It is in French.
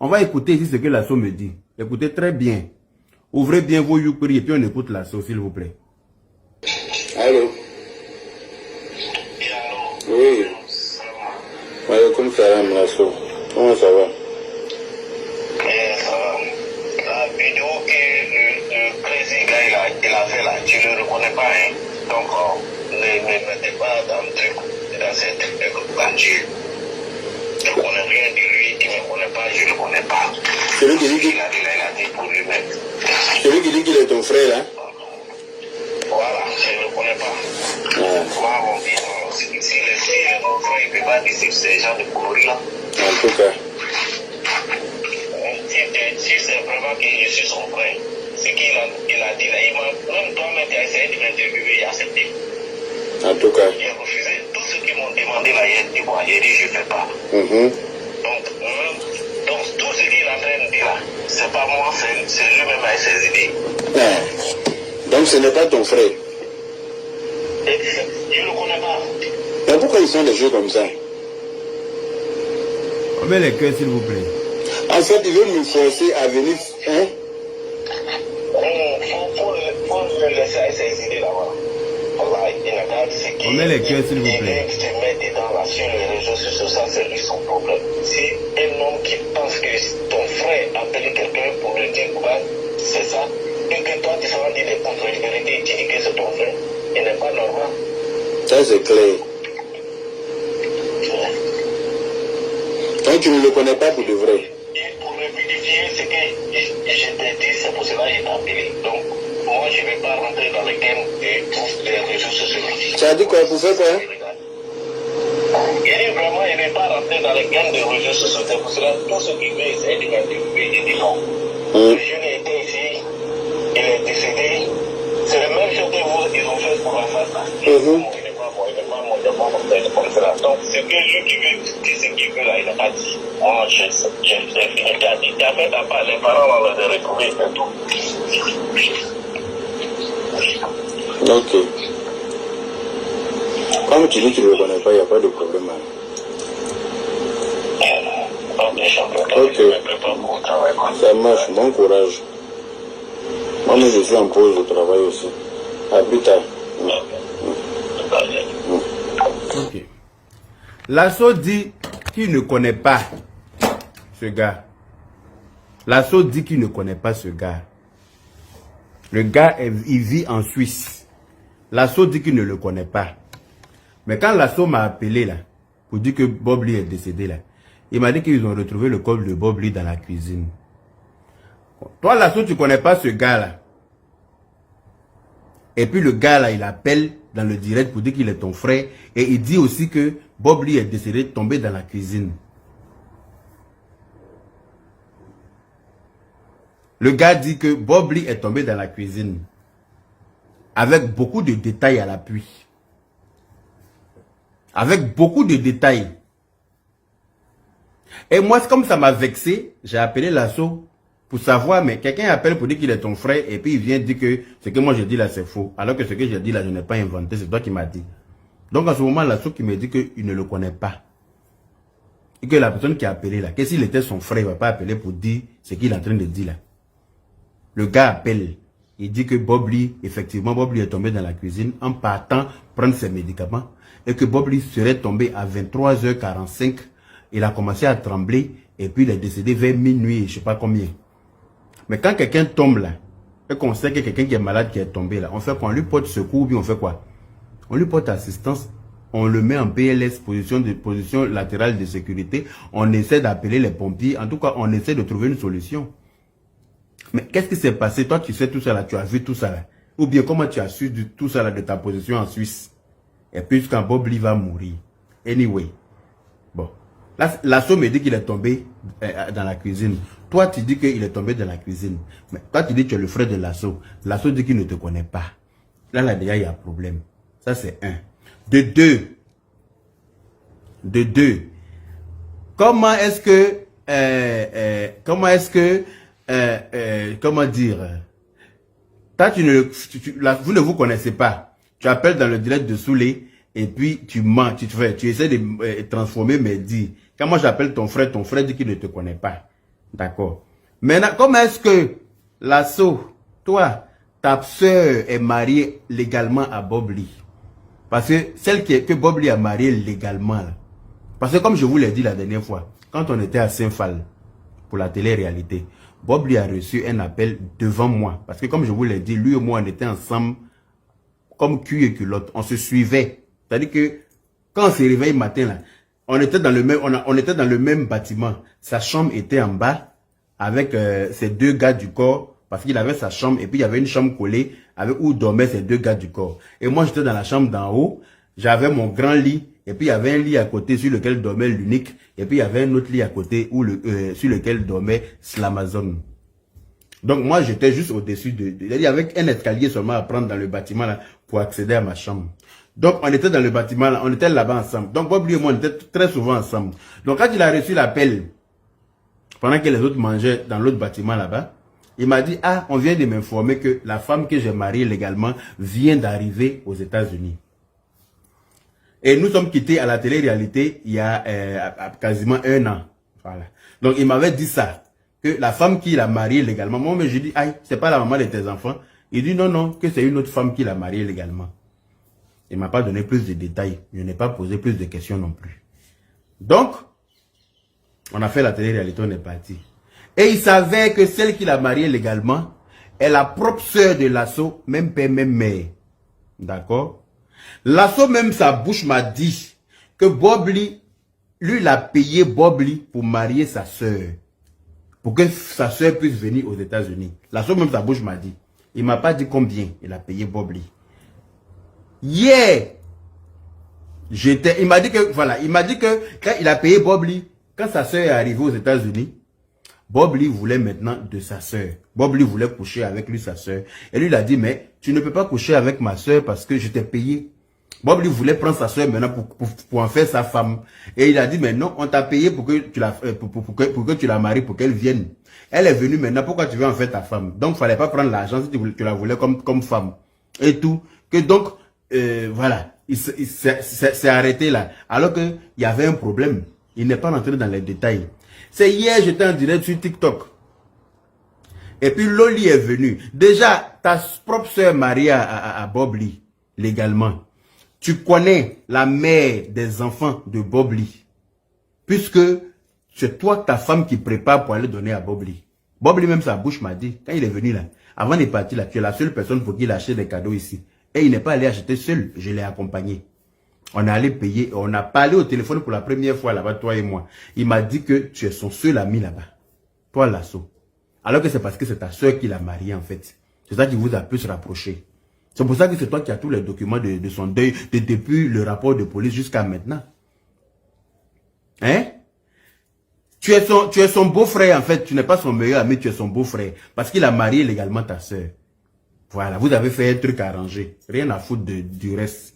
On va écouter ici ce que l'assaut me dit. Écoutez très bien. Ouvrez bien vos youpris et puis on écoute l'assaut, s'il vous plaît. Allô? Oui. Comme salam, l'assaut. Comment ça va? Ça va. La vidéo que le président il a fait là, tu ne le reconnais pas, hein? Donc, ne mettez pas dans cette aventure. Je ne connais rien de lui, il ne me connaît pas, je ne le connais pas. Celui qui dit Il a dit pour lui-même. Celui qui dit qu'il est ton frère, là? Voilà, je ne le connais pas. Moi, mon fils, si mon frère ne peut pas dire ces gens de coloris là. En tout cas. Si c'est vraiment que je suis son frère, ce qu'il a dit là, même toi-même, tu as essayé de m'interviewer et accepté. En tout cas. Il a refusé tout ce qu'ils m'ont demandé là, il a dit je ne fais pas. Donc tout ce qu'il est en train de dire là, c'est pas moi, c'est lui-même avec ses idées. Donc ce n'est pas ton frère. Je ne le connais pas. Mais pourquoi ils sont des jeux comme ça? On met les cœurs, s'il vous plaît. En fait, ils veulent nous forcer à venir. Hein? Faut le laisser avec ses idées là-bas. On met les cœurs, s'il vous plaît. Il se met dedans là sur les réseaux sociaux, ça c'est lui son problème. Si un homme qui pense que ton frère appelle quelqu'un pour lui dire bah, c'est ça, et que toi tu seras dit des contre-vérités et tu dis que c'est ton frère, il n'est pas normal. Ça c'est clair. Donc tu ne le connais pas pour de vrai. Et pour vérifier ce que je t'ai dit, c'est pour cela que je t'ai appelé. Donc moi je ne vais pas rentrer dans les games des réseaux sociaux. Tu as dit quoi? Pour faire quoi? Il dit vraiment, il ne veut pas rentrer dans les games des réseaux sociaux. C'est pour cela que tout ce qui veut essayer de m'interviewer, il dit non. Le jeune était ici, il est décédé. C'est la même chose que vous, ils ont fait pour la face là. Il n'est pas bon, il n'est pas mon comme cela. Donc, ce que lui qui veut dire ce qu'il veut là, il n'a pas dit. Moi, j'ai fini de dire. Il a fait à part, les parents vont les retrouver et tout. Ok. Comme tu dis que tu ne le connais pas, il n'y a pas de problème. Ok. Ça marche, bon courage. Moi, je suis en pause de travail aussi. À plus tard. Ok. L'assaut dit qu'il ne connaît pas ce gars. L'assaut dit qu'il ne connaît pas ce gars. Le gars, il vit en Suisse. L'assaut dit qu'il ne le connaît pas. Mais quand l'assaut m'a appelé là, pour dire que Bob Lee est décédé là, il m'a dit qu'ils ont retrouvé le corps de Bob Lee dans la cuisine. Toi, l'assaut, tu ne connais pas ce gars là. Et puis le gars là, il appelle dans le direct pour dire qu'il est ton frère. Et il dit aussi que Bob Lee est décédé, tombé dans la cuisine. Le gars dit que Bob Lee est tombé dans la cuisine. Avec beaucoup de détails à l'appui. Avec beaucoup de détails. Et moi, comme ça m'a vexé, j'ai appelé l'assaut pour savoir, mais quelqu'un appelle pour dire qu'il est ton frère et puis il vient dire que ce que moi je dis là c'est faux. Alors que ce que j'ai dit là, je n'ai pas inventé, c'est toi qui m'as dit. Donc à ce moment, l'assaut qui me dit qu'il ne le connaît pas. Et que la personne qui a appelé là, que s'il était son frère, il ne va pas appeler pour dire ce qu'il est en train de dire là. Le gars appelle. Il dit que Bob Lee, effectivement, Bob Lee est tombé dans la cuisine en partant prendre ses médicaments. Et que Bob Lee serait tombé à 23h45. Il a commencé à trembler. Et puis il est décédé vers minuit, je ne sais pas combien. Mais quand quelqu'un tombe là, et qu'on sait que quelqu'un qui est malade qui est tombé là, on fait quoi? On lui porte secours, puis on fait quoi? On lui porte assistance. On le met en PLS, position latérale de sécurité. On essaie d'appeler les pompiers. En tout cas, on essaie de trouver une solution. Mais qu'est-ce qui s'est passé? Toi, tu sais tout ça là, tu as vu tout ça là. Ou bien comment tu as su tout ça là de ta position en Suisse? Et puis quand Bob Lee va mourir. Anyway. Bon. L'assaut me dit qu'il est tombé dans la cuisine. Toi, tu dis qu'il est tombé dans la cuisine. Mais toi, tu dis que tu es le frère de l'assaut. L'assaut dit qu'il ne te connaît pas. Là, déjà, il y a un problème. Ça, c'est un. De deux. Comment est-ce que... comment dire, toi, vous ne vous connaissez pas. Tu appelles dans le direct de Soulé et puis tu mens, tu essaies de transformer mes dits. Quand moi j'appelle ton frère dit qu'il ne te connaît pas. D'accord. Maintenant, comment est-ce que l'assaut, toi, ta soeur est mariée légalement à Bob Lee? Parce que celle que Bob Lee a mariée légalement, là, parce que comme je vous l'ai dit la dernière fois, quand on était à Saint-Phal pour la télé-réalité, Bob Lee a reçu un appel devant moi. Parce que comme je vous l'ai dit, lui et moi, on était ensemble comme cul et culotte. On se suivait. C'est-à-dire que quand on se réveille le matin, là, on était dans le même bâtiment. Sa chambre était en bas avec ses deux gars du corps. Parce qu'il avait sa chambre et puis il y avait une chambre collée avec où dormaient ces deux gars du corps. Et moi, j'étais dans la chambre d'en haut. J'avais mon grand lit. Et puis, il y avait un lit à côté sur lequel dormait l'unique. Et puis, il y avait un autre lit à côté sur lequel dormait Slamazon. Donc, moi, j'étais juste au-dessus il y avait un escalier seulement à prendre dans le bâtiment là pour accéder à ma chambre. Donc, on était dans le bâtiment là, on était là-bas ensemble. Donc, Bob Lee et moi, on était très souvent ensemble. Donc, quand il a reçu l'appel, pendant que les autres mangeaient dans l'autre bâtiment là-bas, il m'a dit, ah, on vient de m'informer que la femme que j'ai mariée légalement vient d'arriver aux États-Unis. Et nous sommes quittés à la télé-réalité il y a quasiment 1 an. Voilà. Donc, il m'avait dit ça, que la femme qui l'a mariée légalement, moi, mais je dis, aïe, c'est pas la maman de tes enfants. Il dit, non, non, que c'est une autre femme qui l'a mariée légalement. Il ne m'a pas donné plus de détails. Je n'ai pas posé plus de questions non plus. Donc, on a fait la télé-réalité, on est parti. Et il savait que celle qui l'a mariée légalement est la propre sœur de l'assaut, même père, même mère. D'accord? L'assaut, même sa bouche m'a dit que Bob Lee, lui, l'a payé Bob Lee pour marier sa sœur. Pour que sa sœur puisse venir aux États-Unis. L'assaut, même sa bouche m'a dit. Il m'a pas dit combien il a payé Bob Lee. Il m'a dit que, voilà, il m'a dit que quand il a payé Bob Lee, quand sa sœur est arrivée aux États-Unis, Bob Lee voulait maintenant de sa sœur. Bob Lee voulait coucher avec lui, sa sœur. Et lui, il a dit, mais tu ne peux pas coucher avec ma sœur parce que je t'ai payé. Bob Lee voulait prendre sa sœur maintenant pour en faire sa femme. Et il a dit, mais non, on t'a payé pour que tu la maries, pour qu'elle vienne. Elle est venue maintenant, pourquoi tu veux en faire ta femme? Donc, il fallait pas prendre l'argent si tu la voulais comme femme. Et tout. Que donc, voilà, il s'est arrêté là. Alors qu'il y avait un problème. Il n'est pas rentré dans les détails. C'est hier, j'étais en direct sur TikTok. Et puis Loli est venu. Déjà, ta propre soeur mariée à Bob Lee, légalement. Tu connais la mère des enfants de Bob Lee. Puisque c'est toi, ta femme, qui prépare pour aller donner à Bob Lee. Bob Lee, même sa bouche m'a dit, quand il est venu là, avant de partir là, tu es la seule personne pour qu'il achète des cadeaux ici. Et il n'est pas allé acheter seul, je l'ai accompagné. On est allé payer, on a parlé au téléphone pour la première fois là-bas, toi et moi. Il m'a dit que tu es son seul ami là-bas. Toi, l'assaut. Alors que c'est parce que c'est ta soeur qui l'a marié en fait. C'est ça qui vous a pu se rapprocher. C'est pour ça que c'est toi qui as tous les documents de son deuil, depuis le rapport de police jusqu'à maintenant. Hein? Tu es son beau-frère en fait, tu n'es pas son meilleur ami, tu es son beau-frère. Parce qu'il a marié légalement ta soeur. Voilà, vous avez fait un truc arrangé. Rien à foutre du reste.